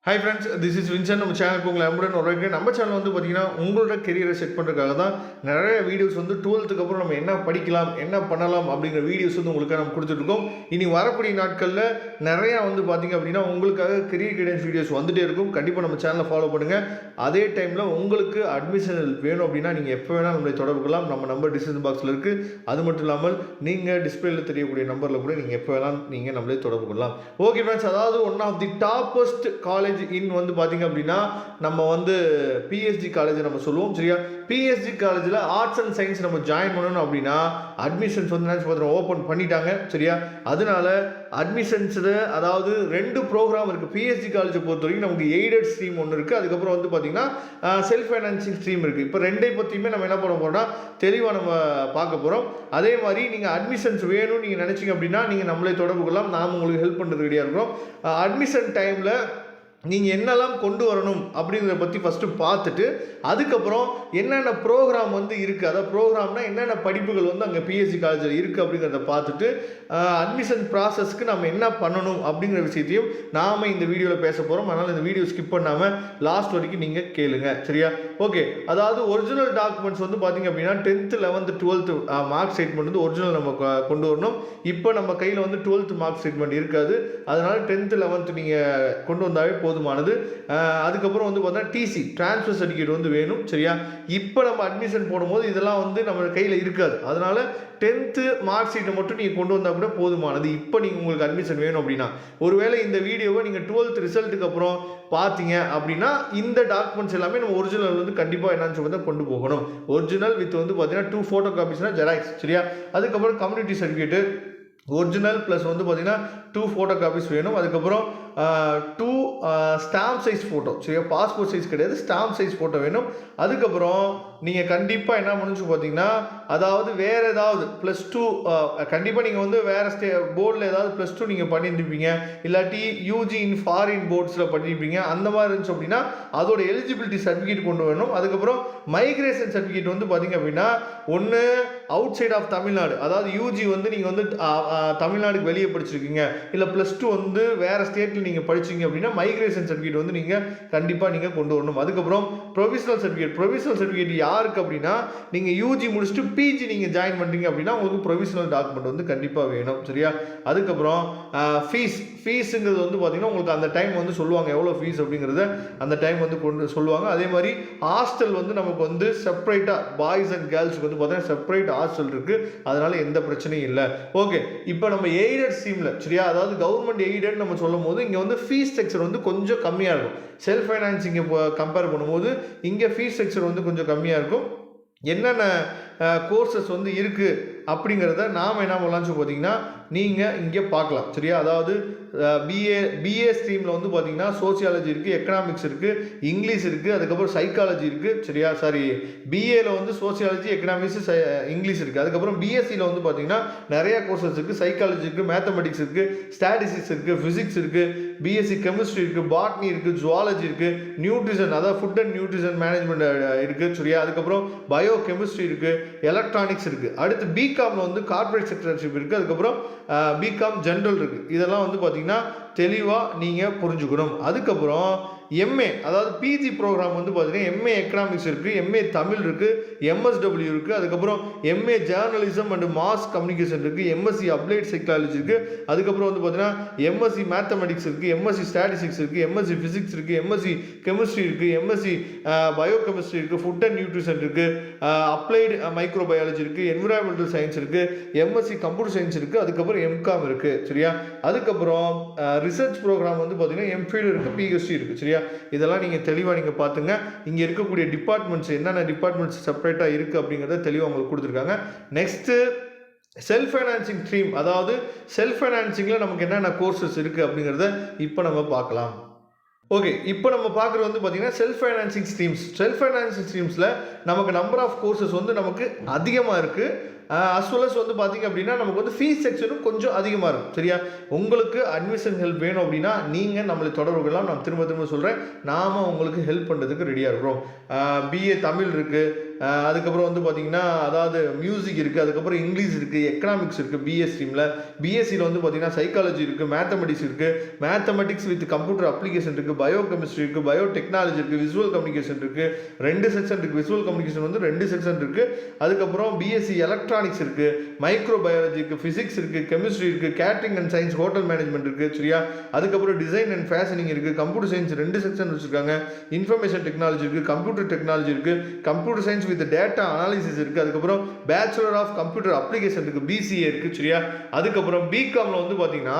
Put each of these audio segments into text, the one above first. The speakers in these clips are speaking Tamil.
Hi friends, this is Vinson. நம்ம சேனலுக்கு உங்களை அன்புடன் வரவேற்கிறேன். நம்ம சேனல் வந்து பார்த்தீங்கன்னா உங்களோட கெரியரை செட் பண்ணுறதுக்காக தான் நிறைய வீடியோஸ் வந்து 12th அப்புறம் நம்ம என்ன படிக்கலாம், என்ன பண்ணலாம் அப்படிங்கிற வீடியோஸ் வந்து உங்களுக்காக நம்ம கொடுத்துட்ருக்கோம். இனி வரக்கூடிய நாட்களில் நிறையா வந்து பார்த்தீங்க அப்படின்னா உங்களுக்காக கெரியர் கைடன்ஸ் வீடியோஸ் வந்துகிட்டே இருக்கும். கண்டிப்பாக நம்ம சேனலை ஃபாலோ பண்ணுங்கள். அதே டைமில் உங்களுக்கு அட்மிஷன் வேணும் அப்படின்னா நீங்கள் எப்போ வேணால் நம்மளை தொடர்பு கொள்ளலாம். நம்ம நம்பர் டிஸ்கிரிப்ஷன் பாக்ஸில் இருக்குது. அது மட்டும் இல்லாமல் நீங்கள் டிஸ்பிளேயில் தெரியக்கூடிய நம்பரில் கூட நீங்கள் எப்போ வேணாலும் நீங்கள் நம்மளே தொடர்பு கொள்ளலாம். ஓகே ஃப்ரெண்ட்ஸ், அதாவது one of the toppest college in வந்து பார்த்தீங்க அப்படின்னா நம்ம வந்து பிஎஸ்ஜி காலேஜ் நம்ம சொல்லுவோம். சரியா, பிஎஸ்ஜி காலேஜில் ஆர்ட்ஸ் அண்ட் சயின்ஸ் நம்ம ஜாயின் பண்ணணும் அப்படின்னா அட்மிஷன்ஸ் வந்து நினச்சி பார்த்தோம் ஓப்பன் பண்ணிட்டாங்க. சரியா, அதனால அட்மிஷன்ஸில் அதாவது 2 ப்ரோக்ராம் இருக்குது. பிஎஸ்ஜி காலேஜை பொறுத்த வரைக்கும் நமக்கு எய்டட் ஸ்ட்ரீம் ஒன்று இருக்குது, அதுக்கப்புறம் வந்து பார்த்தீங்கன்னா செல்ஃப் ஃபைனான்சிங் ஸ்ட்ரீம் இருக்குது. இப்போ 2 பற்றியுமே நம்ம என்ன பண்ண போகிறோம்னா தெளிவாக நம்ம பார்க்க போகிறோம். அதே மாதிரி நீங்கள் அட்மிஷன்ஸ் வேணும்னு நீங்கள் நினச்சிங்க அப்படின்னா நீங்கள் நம்மளே தொடர்பு கொள்ளலாம். நாம் உங்களுக்கு ஹெல்ப் பண்ணுறது ரெடியாக இருக்கிறோம். அட்மிஷன் டைமில் நீங்கள் என்னெல்லாம் கொண்டு வரணும் அப்படிங்கிறத பற்றி ஃபஸ்ட்டு பார்த்துட்டு அதுக்கப்புறம் என்னென்ன ப்ரோக்ராம் வந்து இருக்குது, அதாவது ப்ரோக்ராம்னால் என்னென்ன படிப்புகள் வந்து அங்கே பிஎஸ்சி காலேஜில் இருக்குது அப்படிங்கிறத பார்த்துட்டு அட்மிஷன் ப்ராசஸ்க்கு நம்ம என்ன பண்ணணும் அப்படிங்கிற விஷயத்தையும் நாம் இந்த வீடியோவில் பேச போகிறோம். அதனால் இந்த வீடியோ ஸ்கிப் பண்ணாமல் லாஸ்ட் வரைக்கும் நீங்கள் கேளுங்க. சரியா, ஓகே. அதாவது ஒரிஜினல் டாக்குமெண்ட்ஸ் வந்து பார்த்திங்க அப்படின்னா 10th 11th 12th mark statement வந்து ஒரிஜினல் நம்ம கொண்டு வரணும். இப்போ நம்ம கையில் வந்து 12th மார்க் ஸ்டேட்மெண்ட் இருக்காது. அதனால் 10th 11th நீங்கள் கொண்டு வந்தாவே போதுமானது. அதுக்கப்புறம் வந்து பார்த்தா டிசி ட்ரான்ஸ்ஃபர் சர்டிஃபிகேட் வந்து வேணும். சரியா, இப்போ நம்ம அட்மிஷன் போடும்போது இதெல்லாம் வந்து நம்ம கையில் இருக்காது. அதனால் 10th மார்க் ஷீட்டை மட்டும் நீங்கள் கொண்டு வந்தால் கூட போதுமானது. இப்போ நீங்கள் உங்களுக்கு அட்மிஷன் வேணும் அப்படின்னா, ஒருவேளை இந்த வீடியோவை நீங்கள் 12th ரிசல்ட்டுக்கு அப்புறம் பார்த்தீங்க அப்படின்னா இந்த டாக்குமெண்ட்ஸ் எல்லாமே நம்ம ஒரிஜினல் வந்து கண்டிப்பாக என்னன்னு சொல்லி தான் கொண்டு போகணும். ஒரிஜினல் வித் வந்து பார்த்தீங்கன்னா 2 ஃபோட்டோ காப்பீஸ்னால் ஜெராக்ஸ். சரியா, அதுக்கப்புறம் கம்யூனிட்டி சர்டிஃபிகேட்டு ஒரிஜினல் ப்ளஸ் வந்து பார்த்தீங்கன்னா 2 ஃபோட்டோ காப்பீஸ் வேணும். அதுக்கப்புறம் 2 ஸ்டாம்ப் சைஸ் ஃபோட்டோ. சரியா, பாஸ்போர்ட் சைஸ் கிடையாது, ஸ்டாம்ப் சைஸ் ஃபோட்டோ வேணும். அதுக்கப்புறம் நீங்கள் கண்டிப்பாக என்ன முடிஞ்சு பார்த்தீங்கன்னா அதாவது வேறு ஏதாவது +2 கண்டிப்பாக நீங்கள் வந்து வேறு போர்டில் ஏதாவது +2 நீங்கள் பண்ணியிருந்துப்பீங்க, இல்லாட்டி யூஜி இன் ஃபாரின் போர்ட்ஸில் பண்ணியிருப்பீங்க. அந்த மாதிரி இருந்துச்சு அப்படின்னா அதோட எலிஜிபிலிட்டி சர்டிஃபிகேட் கொண்டு வரணும். அதுக்கப்புறம் மைக்ரேஷன் சர்டிஃபிகேட் வந்து பார்த்தீங்க அப்படின்னா ஒன்று அவுட் சைட் ஆஃப் தமிழ்நாடு, அதாவது யூஜி வந்து நீங்கள் வந்து தமிழ்நாடுக்கு வெளியே படிச்சிருக்கீங்க, இல்லை +2 வந்து வேறு ஸ்டேட்டில் நீங்கள் படிச்சிங்க அப்படின்னா மைக்ரேஷன் சர்டிஃபிகேட் வந்து நீங்கள் கண்டிப்பாக நீங்கள் கொண்டு வரணும். அதுக்கப்புறம் ப்ரொவிஷனல் சர்டிஃபிகேட் யாருக்கு அப்படின்னா நீங்கள் யூஜி முடிச்சுட்டு பிஜி நீங்கள் ஜாயின் பண்ணுறீங்க அப்படின்னா உங்களுக்கு ப்ரொவிஷனல் டாக்குமெண்ட் வந்து கண்டிப்பாக வேணும். சரியா, அதுக்கப்புறம் ஃபீஸுங்கிறது வந்து பார்த்தீங்கன்னா உங்களுக்கு அந்த டைம் வந்து சொல்லுவாங்க எவ்வளோ ஃபீஸ் அப்படிங்கிறத அந்த டைம் வந்து கொண்டு சொல்லுவாங்க. அதே மாதிரி ஹாஸ்டல் வந்து நமக்கு வந்து செப்பரேட்டாக பாய்ஸ் அண்ட் கேர்ள்ஸுக்கு வந்து பார்த்தீங்கன்னா செப்பரேட் ஹாஸ்டல் இருக்குது. அதனால் எந்த பிரச்சனையும் இல்லை. ஓகே, இப்போ நம்ம எய்டட் ஸ்ட்ரீமில், சரியா, அதாவது கவர்மெண்ட் எய்டட் நம்ம சொல்லும் போது இங்கே வந்து ஃபீஸ் ஸ்ட்ரக்சர் வந்து கொஞ்சம் கம்மியாக இருக்கும். செல்ஃப் ஃபைனான்சிங்கை கம்பேர் பண்ணும்போது இங்கே ஃபீஸ் ஸ்ட்ரக்சர் வந்து கொஞ்சம் கம்மியாக இருக்கும். என்னென்ன கோர்சஸ் வந்து இருக்குது அப்படிங்கிறத நாம் என்ன பண்ணலாம்னு பார்த்தீங்கன்னா நீங்கள் இங்கே பார்க்கலாம். சரியா, அதாவது பிஏ ஸ்ட்ரீமில் வந்து பார்த்தீங்கன்னா சோசியாலஜி இருக்குது, எக்கனாமிக்ஸ் இருக்குது, இங்கிலீஷ் இருக்குது, அதுக்கப்புறம் சைக்காலஜி இருக்குது. சரியா, பிஏல வந்து சோசியாலஜி, எக்கனாமிக்ஸ், இங்கிலீஷ் இருக்குது. அதுக்கப்புறம் பிஎஸ்சியில் வந்து பார்த்தீங்கன்னா நிறையா கோர்சஸ் இருக்குது. சைக்காலஜி இருக்குது, மேத்தமெட்டிக்ஸ் இருக்குது, ஸ்டாட்டிஸ்டிக்ஸ் இருக்குது, ஃபிசிக்ஸ் இருக்குது, பிஎஸ்சி கெமிஸ்ட்ரி இருக்குது, பாட்னி இருக்குது, ஜுவாலஜி இருக்குது, நியூட்ரிஷன் அதாவது ஃபுட் அண்ட் நியூட்ரிஷன் மேனேஜ்மெண்ட் இருக்குது. சரியா, அதுக்கப்புறம் பயோ கெமிஸ்ட்ரி இருக்குது, எலக்ட்ரானிக்ஸ் இருக்குது. அடுத்து பிகாமில் வந்து கார்ப்பரேட் செக்ரட்டரிஷிப் இருக்குது. அதுக்கப்புறம் பிகாம் ஜென்ரல் இருக்குது. இதெல்லாம் வந்து பார்த்தீங்கன்னா தெளிவாக நீங்கள் புரிஞ்சுக்கணும். அதுக்கப்புறம் எம்ஏ அதாவது பிஜி ப்ரோக்ராம் வந்து பார்த்தீங்கன்னா எம்ஏ எக்கனாமிக்ஸ் இருக்குது, எம்ஏ தமிழ் இருக்குது, எம்எஸ்டபிள்யூ இருக்குது, அதுக்கப்புறம் MA journalism and mass communication இருக்குது, எம்எஸ்சி அப்ளைட் சைக்காலஜி இருக்குது, அதுக்கப்புறம் வந்து பார்த்தீங்கன்னா எம்எஸ்சி மேத்தமெட்டிக்ஸ் இருக்குது, எம்எஸ்சி ஸ்டாட்டிஸ்டிக்ஸ் இருக்குது, எம்எஸ்சி ஃபிசிக்ஸ் இருக்குது, எம்எஸ்சி கெமிஸ்ட்ரி இருக்குது, எம்எஸ்சி பயோ கெமிஸ்ட்ரி இருக்குது, ஃபுட் அண்ட் நியூட்ரிஷன் இருக்குது, அப்ளைடு மைக்ரோபயாலஜி இருக்குது, என்விரான்மெண்டல் சயின்ஸ் இருக்குது, எம்எஸ்சி கம்ப்யூட்டர் சயின்ஸ் இருக்குது, அதுக்கப்புறம் எம்காம் இருக்குது. சரியா, அதுக்கப்புறம் ரிசர்ச் ப்ரோக்ராம் வந்து பார்த்தீங்கன்னா எம்ஃபில் இருக்குது, பிஹெச்டி இருக்குது. சரியா, இதெல்லாம் நீங்கள் தெளிவாக நீங்கள் பார்த்துங்க. இங்கே இருக்கக்கூடிய டிபார்ட்மெண்ட்ஸ் என்னென்ன டிபார்ட்மெண்ட்ஸ் செப்பரேட்டாக இருக்குது அப்படிங்கிறத தெளிவாக உங்களுக்கு கொடுத்துருக்காங்க. நெக்ஸ்ட்டு செல்ஃப் ஃபைனான்சிங் ஸ்ட்ரீம், அதாவது செல்ஃப் ஃபைனான்சிங்கில் நமக்கு என்னென்ன கோர்சஸ் இருக்குது அப்படிங்கிறத இப்போ நம்ம பார்க்கலாம். ஓகே, இப்போ நம்ம பார்க்குறது வந்து பார்த்தீங்கன்னா செல்ஃப் ஃபைனான்சிங் ஸ்ட்ரீம்ஸில் நமக்கு நம்பர் ஆஃப் கோர்சஸ் வந்து நமக்கு அதிகமாக இருக்குது. அஸ் வெல் அஸ் வந்து பார்த்தீங்க அப்படின்னா நமக்கு வந்து ஃபீஸ் செக்ஷனும் கொஞ்சம் அதிகமாக இருக்கும். சரியா, உங்களுக்கு அட்மிஷன் ஹெல்ப் வேணும் அப்படின்னா நீங்கள் நம்மளை தொடர்பு கொள்ளலாம். நான் திரும்ப சொல்கிறேன், நாம் உங்களுக்கு ஹெல்ப் பண்ணுறதுக்கு ரெடியாக இருக்கிறோம். பிஏ தமிழ் இருக்குது, அதுக்கப்புறம் வந்து பார்த்தீங்கன்னா அதாவது மியூசிக் இருக்குது, அதுக்கப்புறம் இங்கிலீஷ் இருக்குது, எக்கனாமிக்ஸ் இருக்குது பிஎஸ் ஸ்ட்ரீமில். பிஎஸ்சியில் வந்து பார்த்தீங்கன்னா சைக்காலஜி இருக்குது, மேத்தமெட்டிக்ஸ் இருக்குது, மேத்தமெட்டிக்ஸ் வித் கம்ப்யூட்டர் அப்ளிகேஷன் இருக்குது, பயோ கெமிஸ்ட்ரி இருக்குது, பயோ டெக்னாலஜி இருக்குது, விசுவல் கம்யூனிகேஷன் இருக்குது, 2 செக்ஷன் இருக்குது. விசுவல் கம்யூனிகேஷன் வந்து 2 செக்ஷன் இருக்குது. அதுக்கப்புறம் பிஎஸ்சி எலக்ட்ரானிக்ஸ் இருக்குது, மைக்ரோ பயாலஜி இருக்குது, ஃபிசிக்ஸ் இருக்குது, கெமிஸ்ட்ரி இருக்குது, catering and science hotel management இருக்குது. சரியா, அதுக்கப்புறம் டிசைன் அண்ட் ஃபேஷனிங் இருக்குது, கம்ப்யூட்டர் சயின்ஸ் 2 செக்ஷன் வச்சுருக்காங்க, இன்ஃபர்மேஷன் டெக்னாலஜி இருக்குது, கம்ப்யூட்டர் டெக்னாலஜி இருக்குது, computer science with data analysis இருக்குது, அதுக்கப்புறம் பேச்சுலர் ஆஃப் கம்ப்யூட்டர் அப்ளிகேஷன் இருக்குது, பிசிஏ இருக்குது. சரியா, அதுக்கப்புறம் பிகாமில் வந்து பார்த்தீங்கன்னா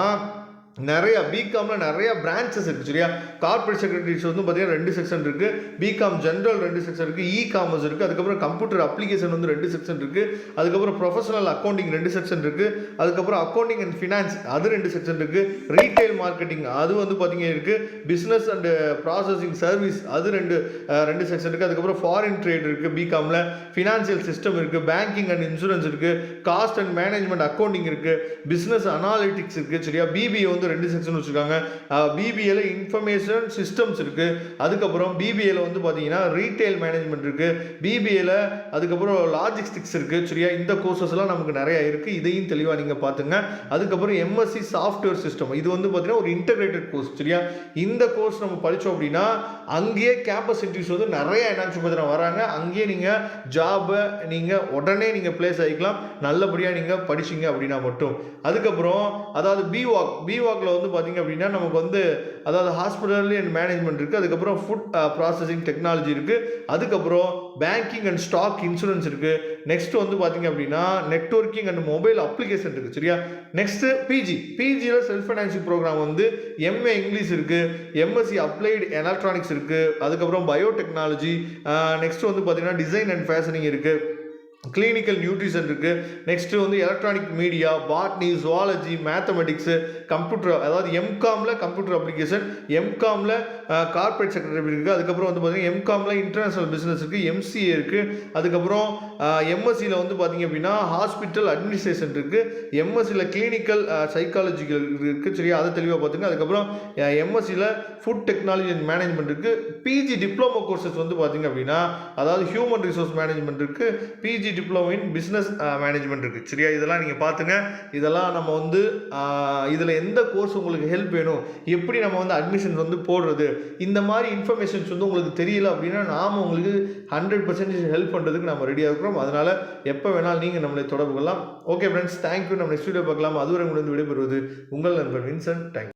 நிறைய பிகாமில் நிறைய பிரான்ச்சஸ் இருக்குது. சரியா, கார்பரேட் செக்ரட்டரிஸ் வந்து பார்த்தீங்கன்னா 2 செக்ஷன் இருக்குது, பிகாம் ஜென்ரல் 2 செக்ஷன் இருக்குது, இ காமர்ஸ் இருக்குது, அதுக்கப்புறம் கம்ப்யூட்டர் அப்ளிகேஷன் வந்து 2 செக்ஷன் இருக்குது, அதுக்கப்புறம் ப்ரொஃபஷனல் அக்கௌண்டிங் 2 செக்ஷன் இருக்குது, அதுக்கப்புறம் அக்கௌண்டிங் அண்ட் ஃபினான்ஸ் அது 2 செக்ஷன் இருக்குது, ரீட்டைல் மார்க்கெட்டிங் அது வந்து பார்த்தீங்கன்னா இருக்குது, பிஸ்னஸ் அண்ட் ப்ராசஸிங் சர்வீஸ் அது 2 செக்ஷன் இருக்குது, அதுக்கப்புறம் ஃபாரின் ட்ரேட் இருக்குது பிகாமில், ஃபினான்சியல் சிஸ்டம் இருக்குது, பேங்கிங் அண்ட் இன்சூரன்ஸ் இருக்குது, காஸ்ட் அண்ட் மேனேஜ்மெண்ட் அக்கௌண்டிங் இருக்குது, பிஸ்னஸ் அனாலிட்டிக்ஸ் இருக்குது. சரியா, பிபிஏ வந்து 2 செக்ஷன் வச்சுருக்காங்க. பிபிஏல இன்ஃபர்மேஷன் சிஸ்டம்ஸ் இருக்குது, அதுக்கப்புறம் பிபிஏல வந்து பார்த்தீங்கன்னா ரீட்டைல் மேனேஜ்மெண்ட் இருக்குது, பிபிஏல அதுக்கப்புறம் லாஜிஸ்டிக்ஸ் இருக்குது. சரியா, இந்த கோர்சஸ் எல்லாம் நமக்கு நிறைய இருக்குது, இதையும் தெளிவாக நீங்கள் பார்த்துங்க. அதுக்கப்புறம் எம்எஸ்சி சாஃப்ட்வேர் சிஸ்டம் இது வந்து பார்த்தீங்கன்னா ஒரு இன்டகிரேட்டட் கோர்ஸ். சரியா, இந்த கோர்ஸ் நம்ம படித்தோம் அப்படின்னா அங்கேயே கேம்பஸ் இன்டர்வியூஸ் வந்து நிறைய என்னாச்சு பார்த்தீங்கன்னா வராங்க, அங்கேயே நீங்கள் ஜாபை நீங்கள் உடனே நீங்கள் பிளேஸ் ஆகிக்கலாம், நல்லபடியாக நீங்கள் படிச்சிங்க அப்படின்னா மட்டும். அதுக்கப்புறம் அதாவது பிவாக்ல வந்து பார்த்தீங்க அப்படின்னா நமக்கு வந்து அதாவது ஹாஸ்பிட்டல் அண்ட் மேனேஜ்மெண்ட் இருக்குது, அதுக்கப்புறம் ஃபுட் ப்ராசஸிங் டெக்னாலஜி இருக்குது, அதுக்கப்புறம் பேங்கிங் அண்ட் ஸ்டாக் இன்சூரன்ஸ் இருக்குது, நெக்ஸ்ட் வந்து பார்த்தீங்க அப்படின்னா நெட்வொர்க்கிங் அண்ட் மொபைல் அப்ளிகேஷன் இருக்குது. சரியா, நெக்ஸ்ட் பிஜியில் செல்ஃப் ஃபைனான்சிங் ப்ரோக்ராம் வந்து எம்ஏ இங்கிலீஷ் இருக்குது, எம்எஸ்சி அப்ளைடு எலக்ட்ரானிக்ஸ் இருக்குது, அதுக்கப்புறம் பயோடெக்னாலஜி, நெக்ஸ்ட் வந்து பார்த்தீங்கன்னா டிசைன் அண்ட் ஃபேஷனிங் இருக்குது, கிளினிக்கல் நியூட்ரிஷன் இருக்குது, நெக்ஸ்ட்டு வந்து electronic media, botany, zoology, mathematics, computer அதாவது எம்காமில் கம்ப்யூட்டர் அப்ளிகேஷன், எம்காமில் கார்பரேட் செக்ரட்டரி இருக்குது, அதுக்கப்புறம் வந்து பார்த்தீங்கன்னா எம்காமில் இன்டர்நேஷனல் பிஸ்னஸ் இருக்குது, எம்சிஏ இருக்குது, அதுக்கப்புறம் எம்எஸ்சியில் வந்து பார்த்தீங்க அப்படின்னா ஹாஸ்பிட்டல் அட்மினிஸ்ட்ரேஷன் இருக்குது, எம்எஸ்சியில் கிளினிக்கல் சைக்காலஜிக்கல் இருக்குது. சரியா, அதை தெளிவாக பார்த்துங்க. அதுக்கப்புறம் எம்எஸ்சியில் ஃபுட் டெக்னாலஜி அண்ட் மேனேஜ்மெண்ட் இருக்குது, பிஜி டிப்ளமோ கோர்சஸ் வந்து பார்த்தீங்க அப்படின்னா அதாவது ஹியூமன் ரிசோர்ஸ் மேனேஜ்மெண்ட் இருக்குது, PG diploma in business management இருக்குது. சரியா, இதெல்லாம் நீங்கள் பார்த்துங்க. இதெல்லாம் நம்ம வந்து இதில் எந்த கோர்ஸ் உங்களுக்கு ஹெல்ப் வேணும், எப்படி நம்ம வந்து அட்மிஷன்ஸ் வந்து போடுறது, இந்த மாதிரி இன்ஃபர்மேஷன்ஸ் வந்து உங்களுக்கு தெரியல அப்படின்னா நாம் உங்களுக்கு 100% ஹெல்ப் பண்ணுறதுக்கு நம்ம ரெடியாக இருக்கிறோம். அதனால் எப்போ வேணாலும் நீங்கள் நம்மளை தொடர்பு கொள்ளலாம். Okay friends, thank you. நம்ம நெக்ஸ்ட் வீடியோ பார்க்கலாம். அதுவரை உங்களுக்கு விடைபெறுவது உங்கள் நண்பர் வின்சென்ட். தேங்க்யூ.